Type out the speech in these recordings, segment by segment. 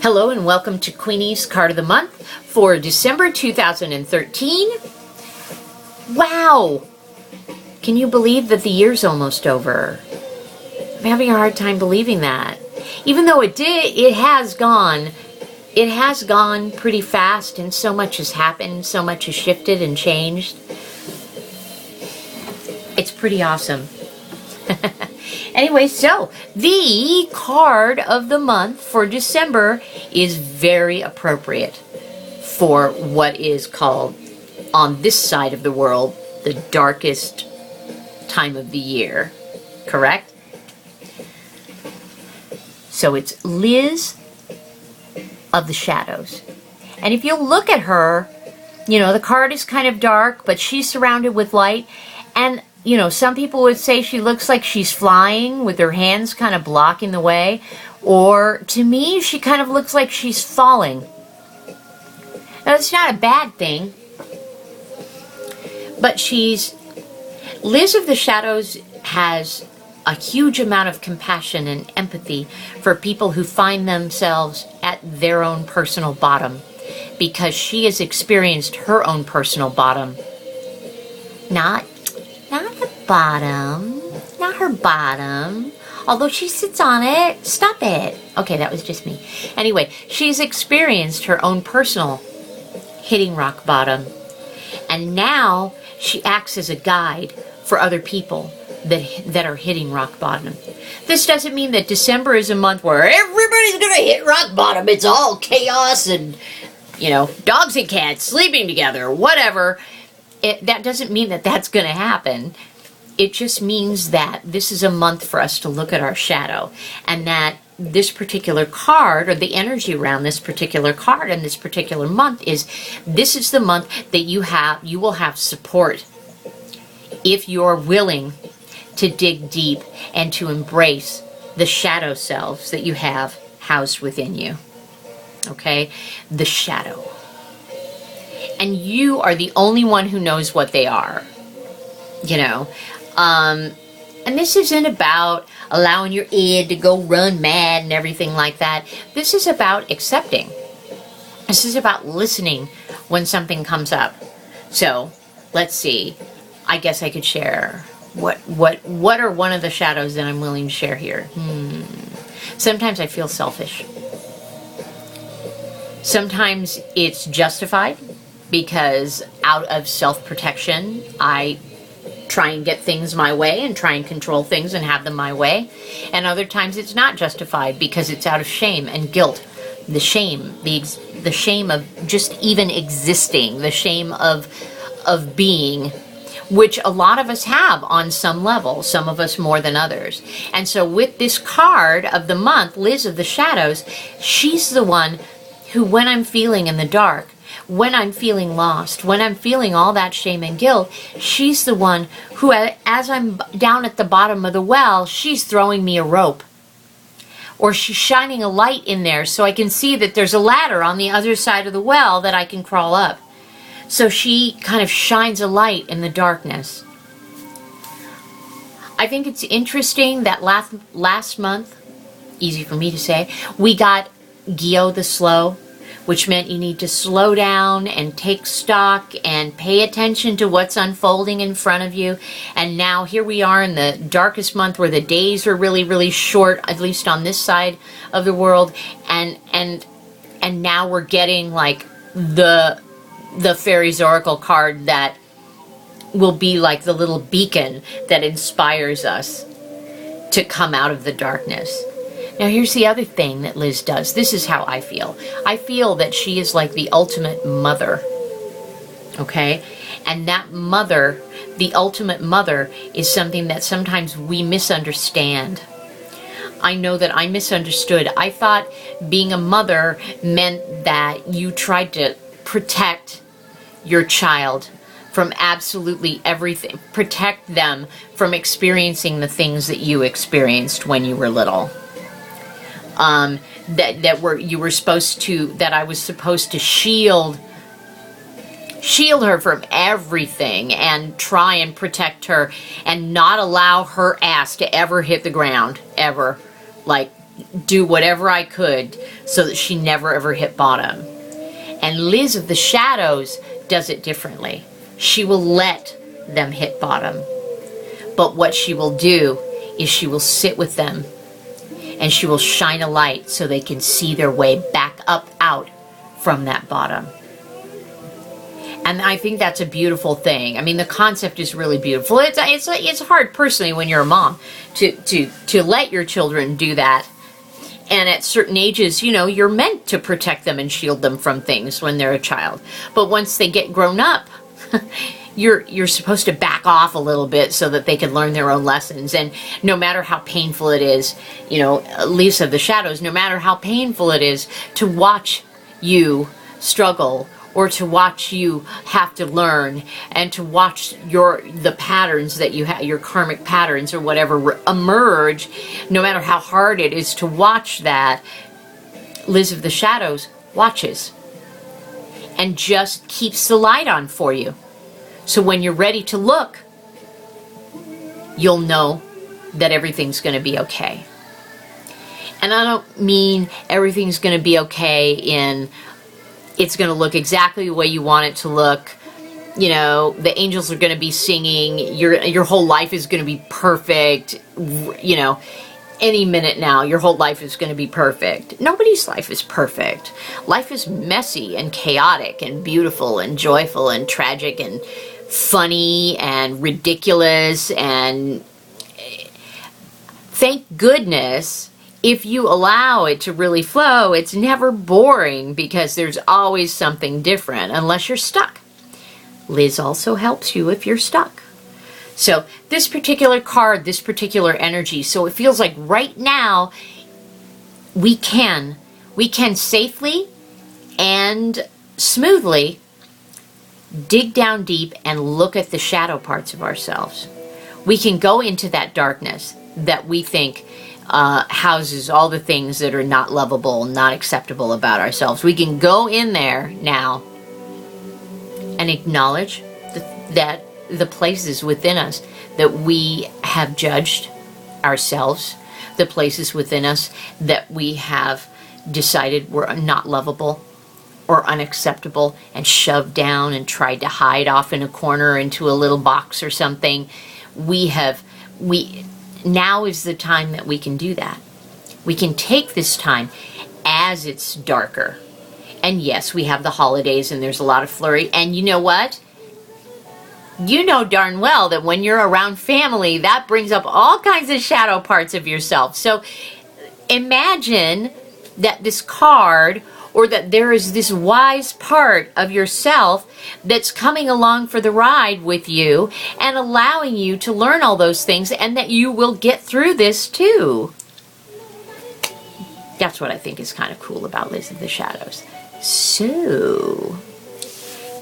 Hello and welcome to Queenie's Card of the Month for December 2013. Wow! Can you believe that the year's almost over? I'm having a hard time believing that. Even though it has gone pretty fast, and so much has happened, so much has shifted and changed. It's pretty awesome. Anyway, so the card of the month for December is very appropriate for what is called, on this side of the world, the darkest time of the year. Correct? So it's Liz of the Shadows. And if you look at her, the card is kind of dark, but she's surrounded with light. And some people would say she looks like she's flying with her hands kind of blocking the way. Or, to me, she kind of looks like she's falling. Now, it's not a bad thing. But Liz of the Shadows has a huge amount of compassion and empathy for people who find themselves at their own personal bottom. Because she has experienced her own personal bottom. Not the bottom. Not her bottom. Although she sits on it. Stop it. Okay, that was just me. Anyway, she's experienced her own personal hitting rock bottom. And now she acts as a guide for other people that are hitting rock bottom. This doesn't mean that December is a month where everybody's going to hit rock bottom. It's all chaos and, dogs and cats sleeping together, whatever. That doesn't mean that that's going to happen. It just means that this is a month for us to look at our shadow, and that this particular card, or the energy around this particular card in this particular month, this is the month that you will have support if you're willing to dig deep and to embrace the shadow selves that you have housed within you. Okay? The shadow. And you are the only one who knows what they are. And this isn't about allowing your id to go run mad and everything like that. This is about accepting. This is about listening when something comes up. So, let's see. I guess I could share what are one of the shadows that I'm willing to share here. Sometimes I feel selfish. Sometimes it's justified. Because out of self-protection, I try and get things my way and try and control things and have them my way. And other times it's not justified because it's out of shame and guilt. The shame of just even existing, the shame of being, which a lot of us have on some level, some of us more than others. And so with this card of the month, Liz of the Shadows, she's the one who, when I'm feeling in the dark, when I'm feeling lost, when I'm feeling all that shame and guilt, she's the one who, as I'm down at the bottom of the well, she's throwing me a rope. Or she's shining a light in there so I can see that there's a ladder on the other side of the well that I can crawl up. So she kind of shines a light in the darkness. I think it's interesting that last month, easy for me to say, we got Gyo the Slow, which meant you need to slow down and take stock and pay attention to what's unfolding in front of you. And now here we are in the darkest month where the days are really, really short, at least on this side of the world. And now we're getting like the Fairy's Oracle card that will be like the little beacon that inspires us to come out of the darkness. Now here's the other thing that Liz does. This is how I feel. I feel that she is like the ultimate mother. Okay? And that mother, the ultimate mother, is something that sometimes we misunderstand. I know that I misunderstood. I thought being a mother meant that you tried to protect your child from absolutely everything. Protect them from experiencing the things that you experienced when you were little. That I was supposed to shield her from everything and try and protect her and not allow her ass to ever hit the ground, ever. Like, do whatever I could so that she never ever hit bottom. And Liz of the Shadows does it differently. She will let them hit bottom. But what she will do is she will sit with them and she will shine a light so they can see their way back up out from that bottom. And I think that's a beautiful thing. I mean, the concept is really beautiful. It's hard personally when you're a mom to let your children do that. And at certain ages, you know, you're meant to protect them and shield them from things when they're a child. But once they get grown up, you're supposed to back off a little bit so that they can learn their own lessons. And no matter how painful it is, you know, Lisa of the Shadows, no matter how painful it is to watch you struggle, or to watch you have to learn, and to watch the patterns that you have, your karmic patterns or whatever, emerge, no matter how hard it is to watch that, Liz of the Shadows watches and just keeps the light on for you. So when you're ready to look, you'll know that everything's going to be okay. And I don't mean everything's going to be okay in it's going to look exactly the way you want it to look. You know, the angels are going to be singing. Your whole life is going to be perfect. You know, any minute now, your whole life is going to be perfect. Nobody's life is perfect. Life is messy and chaotic and beautiful and joyful and tragic and funny and ridiculous. And thank goodness, if you allow it to really flow, it's never boring because there's always something different unless you're stuck. Liz also helps you if you're stuck. So this particular card, this particular energy, so it feels like right now we can safely and smoothly dig down deep and look at the shadow parts of ourselves. We can go into that darkness that we think houses all the things that are not lovable, not acceptable about ourselves. We can go in there now and acknowledge that the places within us that we have judged ourselves, the places within us that we have decided were not lovable or unacceptable and shoved down and tried to hide off in a corner into a little box or something. Now is the time that we can do that. We can take this time as it's darker. And yes, we have the holidays and there's a lot of flurry. And you know what? You know darn well that when you're around family, that brings up all kinds of shadow parts of yourself. So imagine that this card, or that there is this wise part of yourself that's coming along for the ride with you and allowing you to learn all those things, and that you will get through this too. That's what I think is kind of cool about Liz of the Shadows. So,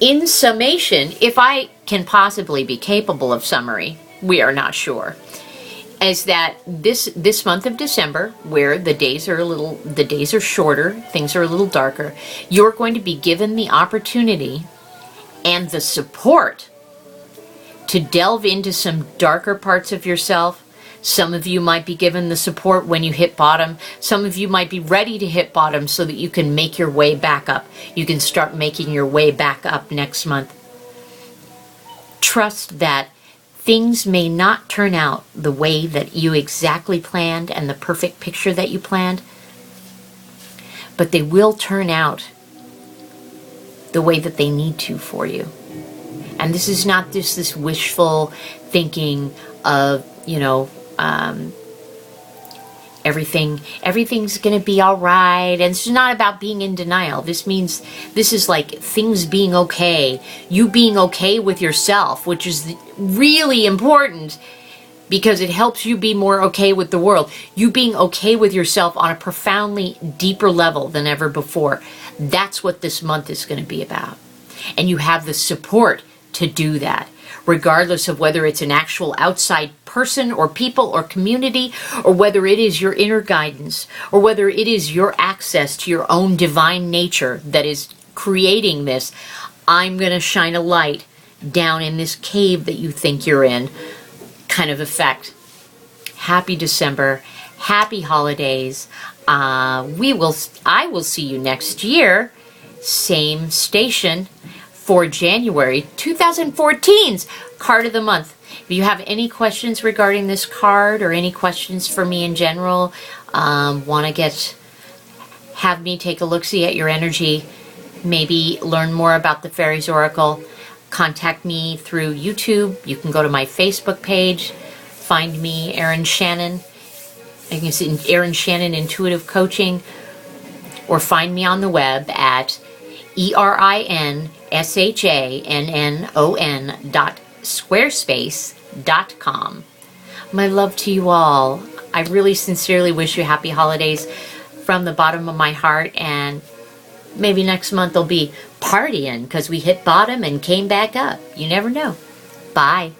in summation, if I can possibly be capable of summary, we are not sure, is that this month of December, where the days are shorter, things are a little darker, you're going to be given the opportunity and the support to delve into some darker parts of yourself. Some of you might be given the support when you hit bottom. Some of you might be ready to hit bottom so that you can make your way back up. You can start making your way back up next month. Trust that things may not turn out the way that you exactly planned and the perfect picture that you planned, but they will turn out the way that they need to for you. And this is not just this wishful thinking of, everything's going to be all right. And it's not about being in denial. This is like things being okay, you being okay with yourself, which is really important because it helps you be more okay with the world. You being okay with yourself on a profoundly deeper level than ever before. That's what this month is going to be about. And you have the support to do that, regardless of whether it's an actual outside person or people or community, or whether it is your inner guidance, or whether it is your access to your own divine nature that is creating this. I'm going to shine a light down in this cave that you think you're in kind of effect. Happy December. Happy holidays. I will see you next year, same station, for January 2014's Card of the Month. If you have any questions regarding this card or any questions for me in general, want to have me take a look-see at your energy, maybe learn more about the Fairies Oracle, contact me through YouTube. You can go to my Facebook page, find me, Erin Shannon. You can see Erin Shannon Intuitive Coaching, or find me on the web at erinshannon.squarespace.com. My love to you all. I really sincerely wish you happy holidays from the bottom of my heart, and maybe next month I'll be partying because we hit bottom and came back up. You never know. Bye.